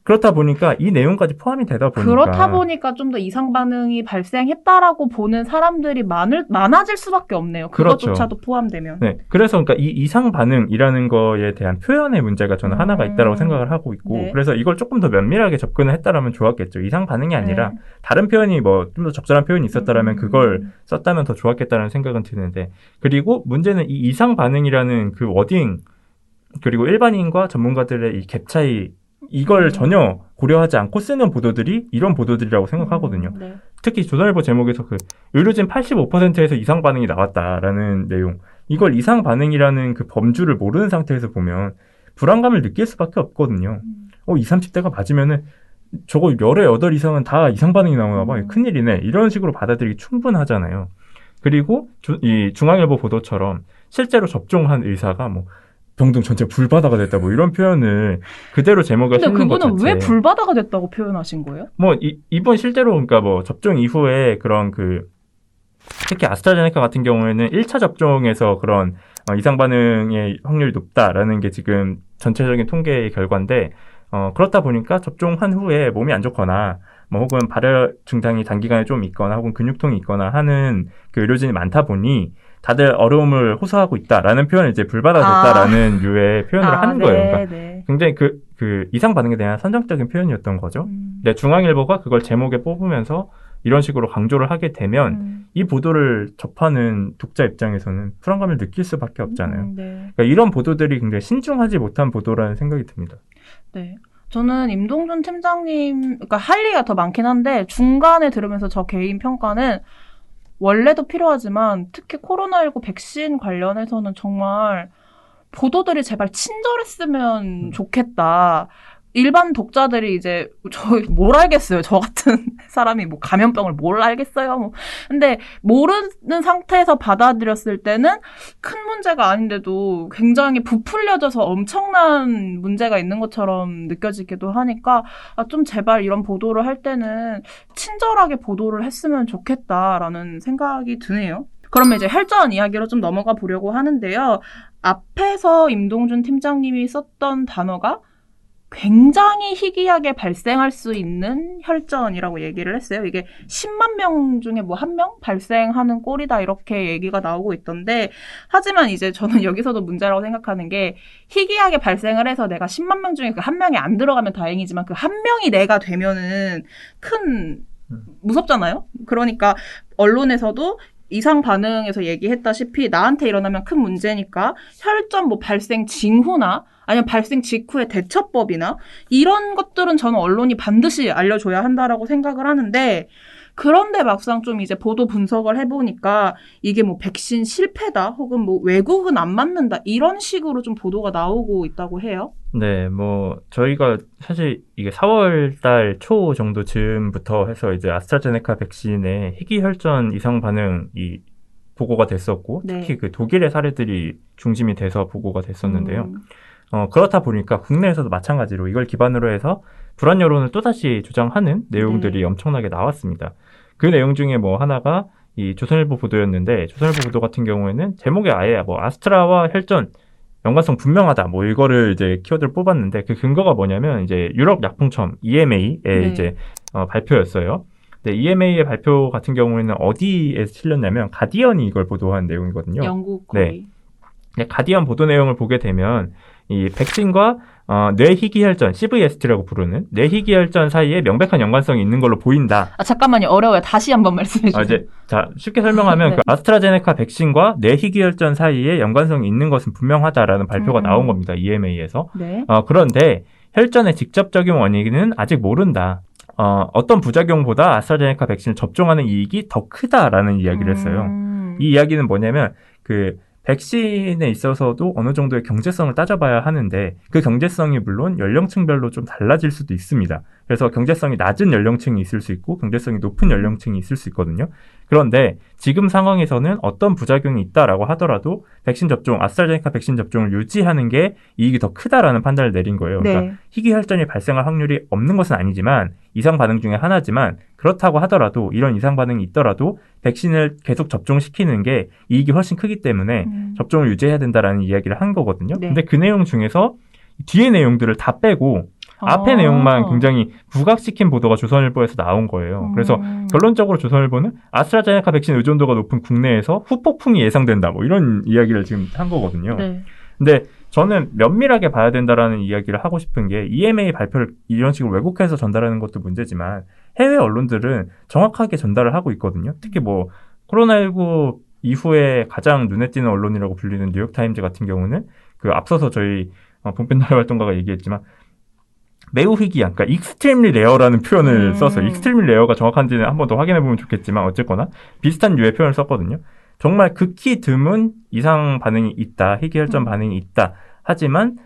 그렇다 보니까 이 내용까지 포함이 되다 보니까 그렇다 보니까 좀 더 이상 반응이 발생했다라고 보는 사람들이 많아질 수밖에 없네요. 그것조차도 그렇죠. 포함되면. 네, 그래서 그러니까 이 이상 반응이라는 거에 대한 표현의 문제가 저는 하나가 있다고 생각을 하고 있고, 네. 그래서 이걸 조금 더 면밀하게 접근을 했다라면 좋았겠죠. 이상 반응이 아니라 다른 표현이 뭐 좀 더 적절한 표현이 있었다라면 그걸 썼다면 더 좋았겠다는 생각은 드는데, 그리고 문제는 이 이상 반응이라는 그 워딩 그리고 일반인과 전문가들의 이 갭 차이. 이걸 전혀 고려하지 않고 쓰는 보도들이 이런 보도들이라고 생각하거든요. 네. 특히 조선일보 제목에서 그 의료진 85%에서 이상 반응이 나왔다라는 내용. 이걸 이상 반응이라는 그 범주를 모르는 상태에서 보면 불안감을 느낄 수밖에 없거든요. 20, 30대가 맞으면은 저거 열의 8 이상은 다 이상 반응이 나오나 봐. 큰일이네. 이런 식으로 받아들이기 충분하잖아요. 그리고 이 중앙일보 보도처럼 실제로 접종한 의사가 뭐 병동 전체 불바다가 됐다 뭐 이런 표현을 그대로 제목에 근데 싣는 것 그거는 자체. 왜 불바다가 됐다고 표현하신 거예요? 뭐 이번 실제로 그러니까 뭐 접종 이후에 그런 특히 아스트라제네카 같은 경우에는 1차 접종에서 그런 이상 반응의 확률이 높다라는 게 지금 전체적인 통계의 결과인데 그렇다 보니까 접종한 후에 몸이 안 좋거나 뭐 혹은 발열 증상이 단기간에 좀 있거나 혹은 근육통이 있거나 하는 그 의료진이 많다 보니 다들 어려움을 호소하고 있다라는 표현을 이제 불바다 됐다라는 류의 표현을 하는 거예요. 그러니까 굉장히 그 이상 반응에 대한 선정적인 표현이었던 거죠. 근데 중앙일보가 그걸 제목에 뽑으면서 이런 식으로 강조를 하게 되면 이 보도를 접하는 독자 입장에서는 불안감을 느낄 수밖에 없잖아요. 네. 그러니까 이런 보도들이 굉장히 신중하지 못한 보도라는 생각이 듭니다. 네. 저는 임동준 팀장님, 그러니까 할 얘기가 더 많긴 한데 중간에 들으면서 저 개인 평가는 원래도 필요하지만 특히 코로나19 백신 관련해서는 정말 보도들이 제발 친절했으면 좋겠다. 일반 독자들이 이제 뭘 알겠어요. 저 같은 사람이 뭐 감염병을 뭘 알겠어요. 뭐 근데 모르는 상태에서 받아들였을 때는 큰 문제가 아닌데도 굉장히 부풀려져서 엄청난 문제가 있는 것처럼 느껴지기도 하니까 좀 제발 이런 보도를 할 때는 친절하게 보도를 했으면 좋겠다라는 생각이 드네요. 그러면 이제 혈전 이야기로 좀 넘어가 보려고 하는데요. 앞에서 임동준 팀장님이 썼던 단어가 굉장히 희귀하게 발생할 수 있는 혈전이라고 얘기를 했어요. 이게 10만 명 중에 뭐 1명 발생하는 꼴이다 이렇게 얘기가 나오고 있던데 하지만 이제 저는 여기서도 문제라고 생각하는 게 희귀하게 발생을 해서 내가 10만 명 중에 그 한 명이 안 들어가면 다행이지만 그 한 명이 내가 되면은 무섭잖아요. 그러니까 언론에서도 이상 반응에서 얘기했다시피 나한테 일어나면 큰 문제니까 혈전 뭐 발생 징후나 아니면 발생 직후의 대처법이나 이런 것들은 저는 언론이 반드시 알려줘야 한다라고 생각을 하는데 그런데 막상 좀 이제 보도 분석을 해보니까 이게 뭐 백신 실패다 혹은 뭐 외국은 안 맞는다 이런 식으로 좀 보도가 나오고 있다고 해요. 네, 뭐 저희가 사실 이게 4월 달 초 정도 즈음부터 해서 이제 아스트라제네카 백신의 희귀 혈전 이상 반응이 보고가 됐었고 네. 특히 그 독일의 사례들이 중심이 돼서 보고가 됐었는데요. 그렇다 보니까 국내에서도 마찬가지로 이걸 기반으로 해서 불안 여론을 또다시 조장하는 내용들이 엄청나게 나왔습니다. 그 내용 중에 뭐 하나가 이 조선일보 보도였는데 조선일보 보도 같은 경우에는 제목에 아예 뭐 아스트라와 혈전 연관성 분명하다 뭐 이거를 이제 키워드를 뽑았는데 그 근거가 뭐냐면 이제 유럽 약품청 EMA의 이제 발표였어요. 근데 EMA의 발표 같은 경우에는 어디에 실렸냐면 가디언이 이걸 보도한 내용이거든요. 영국 거의. 네. 가디언 보도 내용을 보게 되면 이 백신과 뇌희귀혈전, CVST라고 부르는 뇌희귀혈전 사이에 명백한 연관성이 있는 걸로 보인다. 잠깐만요. 어려워요. 다시 한번 말씀해 주세요. 자, 쉽게 설명하면 네. 그 아스트라제네카 백신과 뇌희귀혈전 사이에 연관성이 있는 것은 분명하다라는 발표가 나온 겁니다. EMA에서. 네. 그런데 혈전의 직접적인 원인은 아직 모른다. 어떤 부작용보다 아스트라제네카 백신을 접종하는 이익이 더 크다라는 이야기를 했어요. 이 이야기는 뭐냐면 백신에 있어서도 어느 정도의 경제성을 따져봐야 하는데 그 경제성이 물론 연령층별로 좀 달라질 수도 있습니다. 그래서 경제성이 낮은 연령층이 있을 수 있고 경제성이 높은 연령층이 있을 수 있거든요. 그런데 지금 상황에서는 어떤 부작용이 있다라고 하더라도 백신 접종, 아스트라제네카 백신 접종을 유지하는 게 이익이 더 크다라는 판단을 내린 거예요. 그러니까 희귀 혈전이 발생할 확률이 없는 것은 아니지만 이상 반응 중에 하나지만 그렇다고 하더라도 이런 이상 반응이 있더라도 백신을 계속 접종시키는 게 이익이 훨씬 크기 때문에 접종을 유지해야 된다라는 이야기를 한 거거든요. 근데 그 내용 중에서 뒤에 내용들을 다 빼고 앞에 내용만 굉장히 부각시킨 보도가 조선일보에서 나온 거예요. 그래서 결론적으로 조선일보는 아스트라제네카 백신 의존도가 높은 국내에서 후폭풍이 예상된다. 뭐 이런 이야기를 지금 한 거거든요. 네. 근데 저는 면밀하게 봐야 된다라는 이야기를 하고 싶은 게 EMA 발표를 이런 식으로 왜곡해서 전달하는 것도 문제지만 해외 언론들은 정확하게 전달을 하고 있거든요. 특히 뭐 코로나19 이후에 가장 눈에 띄는 언론이라고 불리는 뉴욕타임즈 같은 경우는 그 앞서서 저희 본편날 활동가가 얘기했지만 매우 희귀한, 그러니까 익스트림리 레어라는 표현을 써서 익스트림리 레어가 정확한지는 한 번 더 확인해보면 좋겠지만 어쨌거나 비슷한 류의 표현을 썼거든요. 정말 극히 드문 이상 반응이 있다, 희귀혈전 반응이 있다. 하지만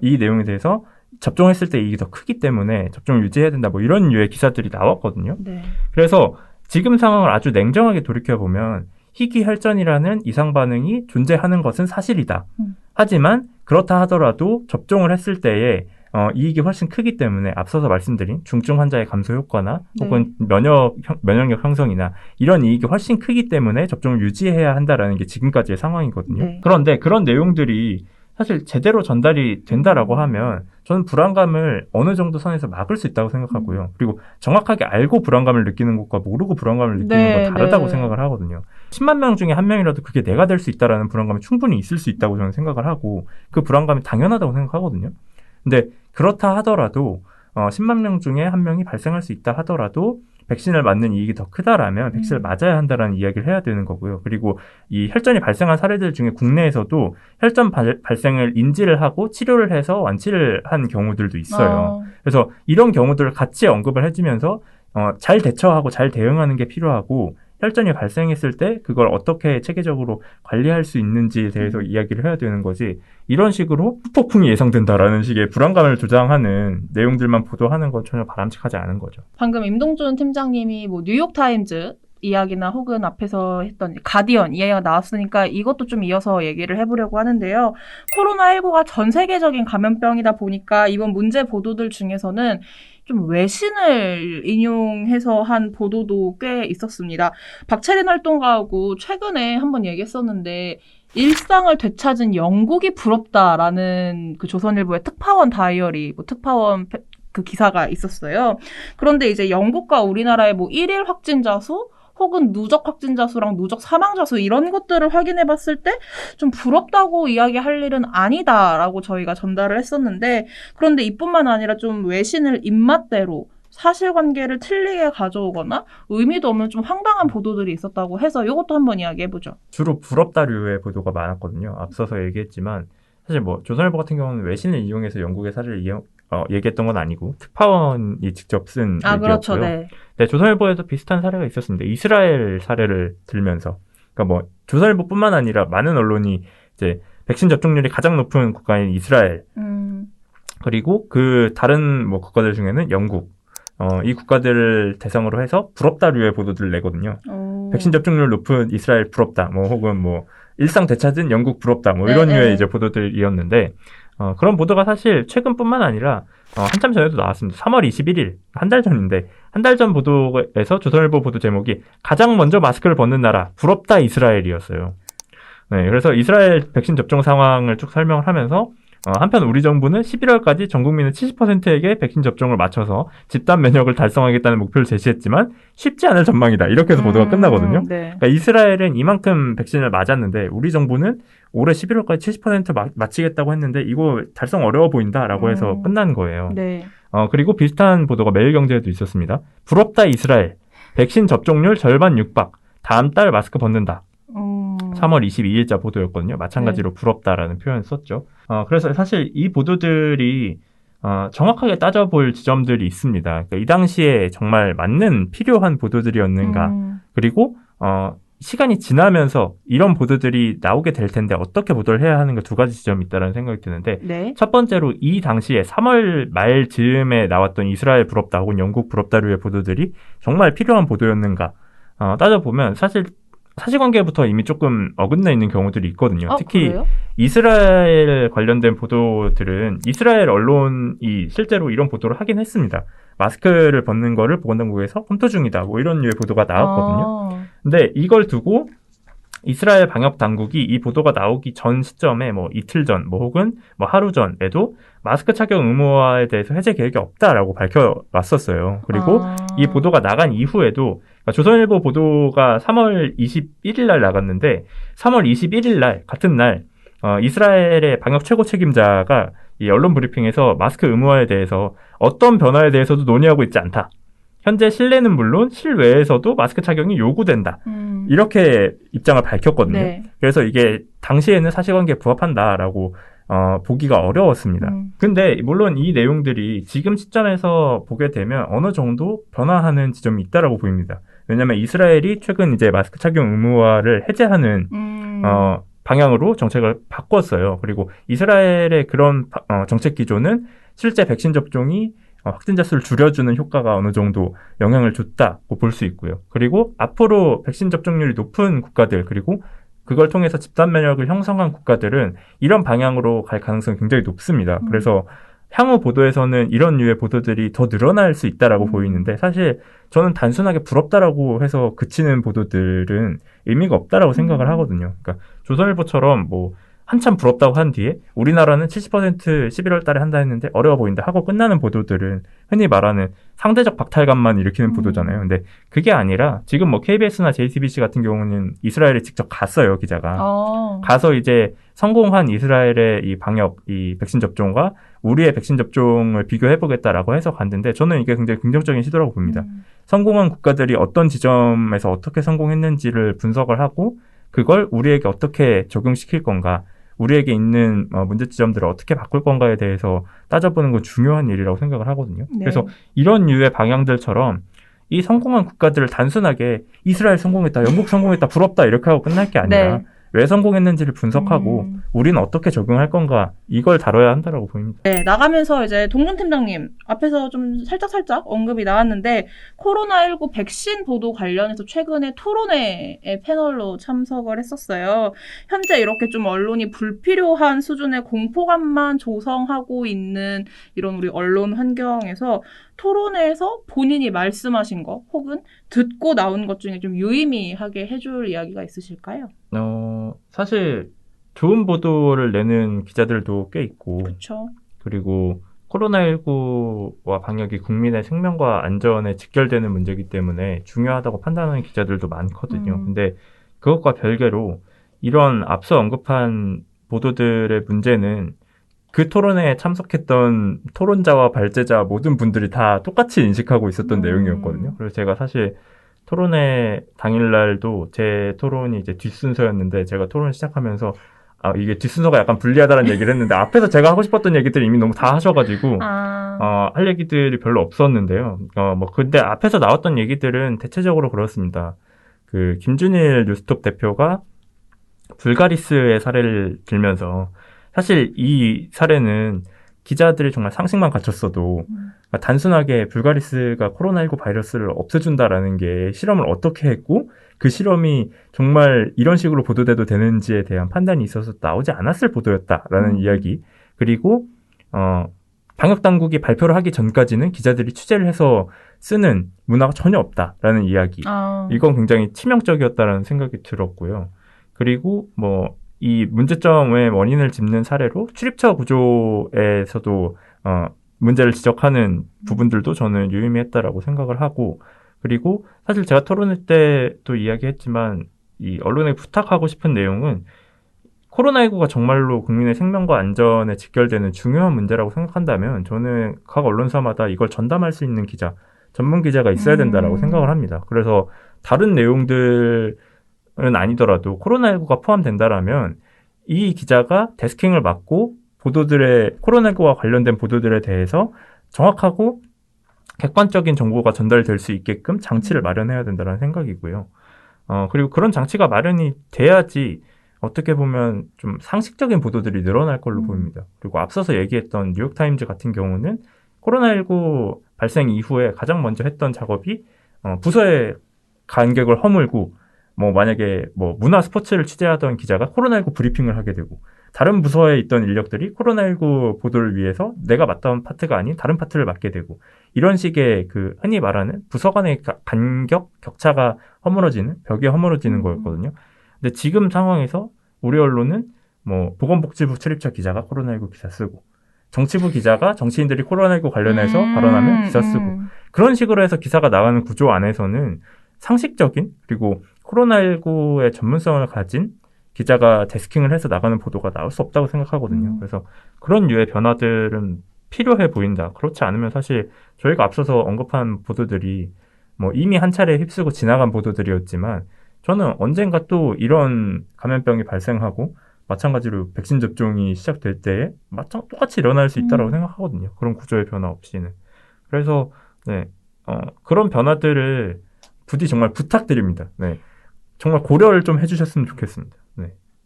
이 내용에 대해서 접종했을 때 이익이 더 크기 때문에 접종을 유지해야 된다. 뭐 이런 류의 기사들이 나왔거든요. 네. 그래서 지금 상황을 아주 냉정하게 돌이켜보면 희귀혈전이라는 이상 반응이 존재하는 것은 사실이다. 하지만 그렇다 하더라도 접종을 했을 때에 이익이 훨씬 크기 때문에 앞서서 말씀드린 중증 환자의 감소 효과나 혹은 면역력 형성이나 이런 이익이 훨씬 크기 때문에 접종을 유지해야 한다라는 게 지금까지의 상황이거든요. 네. 그런데 그런 내용들이 사실 제대로 전달이 된다라고 하면 저는 불안감을 어느 정도 선에서 막을 수 있다고 생각하고요. 그리고 정확하게 알고 불안감을 느끼는 것과 모르고 불안감을 느끼는 건 다르다고 생각을 하거든요. 10만 명 중에 한 명이라도 그게 내가 될 수 있다라는 불안감이 충분히 있을 수 있다고 저는 생각을 하고 그 불안감이 당연하다고 생각하거든요. 근데 그렇다 하더라도 10만 명 중에 한 명이 발생할 수 있다 하더라도 백신을 맞는 이익이 더 크다라면 백신을 맞아야 한다라는 이야기를 해야 되는 거고요. 그리고 이 혈전이 발생한 사례들 중에 국내에서도 혈전 발생을 인지를 하고 치료를 해서 완치를 한 경우들도 있어요. 그래서 이런 경우들을 같이 언급을 해주면서 잘 대처하고 잘 대응하는 게 필요하고 혈전이 발생했을 때 그걸 어떻게 체계적으로 관리할 수 있는지에 대해서 이야기를 해야 되는 거지 이런 식으로 후폭풍이 예상된다라는 식의 불안감을 조장하는 내용들만 보도하는 건 전혀 바람직하지 않은 거죠. 방금 임동준 팀장님이 뭐 뉴욕타임즈 이야기나 혹은 앞에서 했던 가디언 이야기가 나왔으니까 이것도 좀 이어서 얘기를 해보려고 하는데요. 코로나19가 전 세계적인 감염병이다 보니까 이번 문제 보도들 중에서는 좀 외신을 인용해서 한 보도도 꽤 있었습니다. 박채린 활동가하고 최근에 한번 얘기했었는데 일상을 되찾은 영국이 부럽다라는 그 조선일보의 특파원 다이어리, 특파원 그 기사가 있었어요. 그런데 이제 영국과 우리나라의 뭐 1일 확진자 수 혹은 누적 확진자 수랑 누적 사망자 수 이런 것들을 확인해 봤을 때 좀 부럽다고 이야기할 일은 아니다라고 저희가 전달을 했었는데 그런데 이뿐만 아니라 좀 외신을 입맛대로 사실관계를 틀리게 가져오거나 의미도 없는 좀 황당한 보도들이 있었다고 해서 이것도 한번 이야기해보죠. 주로 부럽다류의 보도가 많았거든요. 앞서서 얘기했지만 사실 뭐 조선일보 같은 경우는 외신을 이용해서 영국의 사례를 얘기했던 건 아니고 특파원이 직접 쓴 얘기였고요. 그렇죠. 네. 네, 조선일보에도 비슷한 사례가 있었습니다. 이스라엘 사례를 들면서 그러니까 뭐 조선일보뿐만 아니라 많은 언론이 이제 백신 접종률이 가장 높은 국가인 이스라엘 그리고 그 다른 뭐 국가들 중에는 영국 이 국가들을 대상으로 해서 부럽다류의 보도들을 내거든요. 백신 접종률 높은 이스라엘 부럽다, 뭐 혹은 뭐 일상 되찾은 영국 부럽다, 뭐 이런 류의 이제 보도들이었는데 그런 보도가 사실 최근뿐만 아니라 한참 전에도 나왔습니다. 3월 21일 한 달 전인데 한 달 전 보도에서 조선일보 보도 제목이 가장 먼저 마스크를 벗는 나라 부럽다 이스라엘이었어요. 네, 그래서 이스라엘 백신 접종 상황을 쭉 설명을 하면서 한편 우리 정부는 11월까지 전 국민의 70%에게 백신 접종을 맞춰서 집단 면역을 달성하겠다는 목표를 제시했지만 쉽지 않을 전망이다. 이렇게 해서 보도가 끝나거든요. 네. 그러니까 이스라엘은 이만큼 백신을 맞았는데 우리 정부는 올해 11월까지 70% 마치겠다고 했는데 이거 달성 어려워 보인다라고 해서 끝난 거예요. 네. 그리고 비슷한 보도가 매일경제에도 있었습니다. 부럽다 이스라엘. 백신 접종률 절반 육박. 다음 달 마스크 벗는다. 3월 22일자 보도였거든요. 마찬가지로 부럽다라는 표현을 썼죠. 그래서 사실 이 보도들이 정확하게 따져볼 지점들이 있습니다. 그러니까 이 당시에 정말 맞는 필요한 보도들이었는가. 그리고 시간이 지나면서 이런 보도들이 나오게 될 텐데 어떻게 보도를 해야 하는가 두 가지 지점이 있다는 생각이 드는데 네. 첫 번째로 이 당시에 3월 말 즈음에 나왔던 이스라엘 부럽다 혹은 영국 부럽다류의 보도들이 정말 필요한 보도였는가. 따져보면 사실관계부터 이미 조금 어긋나 있는 경우들이 있거든요. 특히 그래요? 이스라엘 관련된 보도들은 이스라엘 언론이 실제로 이런 보도를 하긴 했습니다. 마스크를 벗는 거를 보건당국에서 검토 중이다. 뭐 이런 류의 보도가 나왔거든요. 근데 이걸 두고 이스라엘 방역 당국이 이 보도가 나오기 전 시점에 뭐 이틀 전, 뭐 혹은 뭐 하루 전에도 마스크 착용 의무화에 대해서 해제 계획이 없다라고 밝혀왔었어요. 그리고 이 보도가 나간 이후에도 그러니까 조선일보 보도가 3월 21일 날 나갔는데 3월 21일 날 같은 날 이스라엘의 방역 최고 책임자가 이 언론 브리핑에서 마스크 의무화에 대해서 어떤 변화에 대해서도 논의하고 있지 않다. 현재 실내는 물론 실외에서도 마스크 착용이 요구된다. 이렇게 입장을 밝혔거든요. 네. 그래서 이게 당시에는 사실관계에 부합한다라고 보기가 어려웠습니다. 근데 물론 이 내용들이 지금 시점에서 보게 되면 어느 정도 변화하는 지점이 있다라고 보입니다. 왜냐하면 이스라엘이 최근 이제 마스크 착용 의무화를 해제하는 방향으로 정책을 바꿨어요. 그리고 이스라엘의 그런 정책 기조는 실제 백신 접종이 확진자 수를 줄여주는 효과가 어느 정도 영향을 줬다고 볼 수 있고요. 그리고 앞으로 백신 접종률이 높은 국가들 그리고 그걸 통해서 집단 면역을 형성한 국가들은 이런 방향으로 갈 가능성이 굉장히 높습니다. 그래서 향후 보도에서는 이런 류의 보도들이 더 늘어날 수 있다라고 보이는데 사실 저는 단순하게 부럽다라고 해서 그치는 보도들은 의미가 없다라고 생각을 하거든요. 그러니까 조선일보처럼 뭐 한참 부럽다고 한 뒤에 우리나라는 70% 11월 달에 한다 했는데 어려워 보인다 하고 끝나는 보도들은 흔히 말하는 상대적 박탈감만 일으키는 보도잖아요. 근데 그게 아니라 지금 뭐 KBS나 JTBC 같은 경우는 이스라엘에 직접 갔어요, 기자가. 가서 이제 성공한 이스라엘의 이 방역, 이 백신 접종과 우리의 백신 접종을 비교해보겠다라고 해서 갔는데 저는 이게 굉장히 긍정적인 시도라고 봅니다. 성공한 국가들이 어떤 지점에서 어떻게 성공했는지를 분석을 하고 그걸 우리에게 어떻게 적용시킬 건가, 우리에게 있는 문제 지점들을 어떻게 바꿀 건가에 대해서 따져보는 건 중요한 일이라고 생각을 하거든요. 네. 그래서 이런 류의 방향들처럼 이 성공한 국가들을 단순하게 이스라엘 성공했다, 영국 성공했다, 부럽다 이렇게 하고 끝날 게 아니라 네. 왜 성공했는지를 분석하고 우리는 어떻게 적용할 건가 이걸 다뤄야 한다라고 보입니다. 네, 나가면서 이제 동준 팀장님 앞에서 좀 살짝 언급이 나왔는데 코로나19 백신 보도 관련해서 최근에 토론회에 패널로 참석을 했었어요. 현재 이렇게 좀 언론이 불필요한 수준의 공포감만 조성하고 있는 이런 우리 언론 환경에서 토론회에서 본인이 말씀하신 거 혹은 듣고 나온 것 중에 좀 유의미하게 해줄 이야기가 있으실까요? 사실 좋은 보도를 내는 기자들도 꽤 있고 그렇죠. 그리고 코로나19와 방역이 국민의 생명과 안전에 직결되는 문제이기 때문에 중요하다고 판단하는 기자들도 많거든요. 근데 그것과 별개로 이런 앞서 언급한 보도들의 문제는 그 토론회에 참석했던 토론자와 발제자 모든 분들이 다 똑같이 인식하고 있었던 내용이었거든요. 그래서 제가 사실 토론회 당일날도 제 토론이 이제 뒷순서였는데 제가 토론을 시작하면서 이게 뒷순서가 약간 불리하다는 얘기를 했는데 앞에서 제가 하고 싶었던 얘기들을 이미 너무 다 하셔가지고 할 얘기들이 별로 없었는데요. 근데 앞에서 나왔던 얘기들은 대체적으로 그렇습니다. 그 김준일 뉴스톱 대표가 불가리스의 사례를 들면서 사실 이 사례는 기자들이 정말 상식만 갖췄어도 단순하게 불가리스가 코로나19 바이러스를 없애준다라는 게 실험을 어떻게 했고 그 실험이 정말 이런 식으로 보도돼도 되는지에 대한 판단이 있어서 나오지 않았을 보도였다라는 이야기. 그리고 방역당국이 발표를 하기 전까지는 기자들이 취재를 해서 쓰는 문화가 전혀 없다라는 이야기. 이건 굉장히 치명적이었다라는 생각이 들었고요. 그리고 이 문제점의 원인을 짚는 사례로 출입처 구조에서도 문제를 지적하는 부분들도 저는 유의미했다라고 생각을 하고 그리고 사실 제가 토론회 때도 이야기했지만 이 언론에 부탁하고 싶은 내용은 코로나19가 정말로 국민의 생명과 안전에 직결되는 중요한 문제라고 생각한다면 저는 각 언론사마다 이걸 전담할 수 있는 기자, 전문 기자가 있어야 된다라고 생각을 합니다. 그래서 다른 내용들 은 아니더라도 코로나19가 포함된다라면 이 기자가 데스킹을 맡고 코로나19와 관련된 보도들에 대해서 정확하고 객관적인 정보가 전달될 수 있게끔 장치를 마련해야 된다는 생각이고요. 그리고 그런 장치가 마련이 돼야지 어떻게 보면 좀 상식적인 보도들이 늘어날 걸로 보입니다. 그리고 앞서서 얘기했던 뉴욕타임즈 같은 경우는 코로나19 발생 이후에 가장 먼저 했던 작업이 부서의 간격을 허물고 만약에 문화 스포츠를 취재하던 기자가 코로나19 브리핑을 하게 되고 다른 부서에 있던 인력들이 코로나19 보도를 위해서 내가 맡던 파트가 아닌 다른 파트를 맡게 되고 이런 식의 그 흔히 말하는 부서 간의 격차가 벽이 허물어지는 거였거든요. 근데 지금 상황에서 우리 언론은 보건복지부 출입처 기자가 코로나19 기사 쓰고 정치부 기자가 정치인들이 코로나19 관련해서 발언하면 기사 쓰고 그런 식으로 해서 기사가 나가는 구조 안에서는 상식적인 그리고 코로나19의 전문성을 가진 기자가 데스킹을 해서 나가는 보도가 나올 수 없다고 생각하거든요. 그래서 그런 류의 변화들은 필요해 보인다. 그렇지 않으면 사실 저희가 앞서서 언급한 보도들이 이미 한 차례 휩쓰고 지나간 보도들이었지만 저는 언젠가 또 이런 감염병이 발생하고 마찬가지로 백신 접종이 시작될 때에 똑같이 일어날 수 있다고 생각하거든요. 그런 구조의 변화 없이는. 그래서 그런 변화들을 부디 정말 부탁드립니다. 정말 고려를 좀 해주셨으면 좋겠습니다.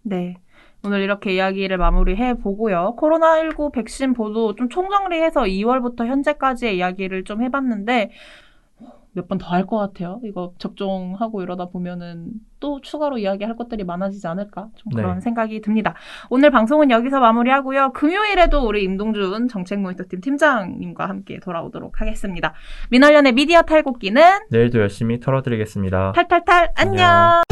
네. 오늘 이렇게 이야기를 마무리해 보고요. 코로나19 백신 보도 좀 총정리해서 2월부터 현재까지의 이야기를 좀 해봤는데 몇 번 더 할 것 같아요. 이거 접종하고 이러다 보면은 또 추가로 이야기할 것들이 많아지지 않을까? 좀 그런 네. 생각이 듭니다. 오늘 방송은 여기서 마무리하고요. 금요일에도 우리 임동준 정책모니터팀 팀장님과 함께 돌아오도록 하겠습니다. 민원련의 미디어 탈곡기는 내일도 열심히 털어드리겠습니다. 탈탈탈 안녕.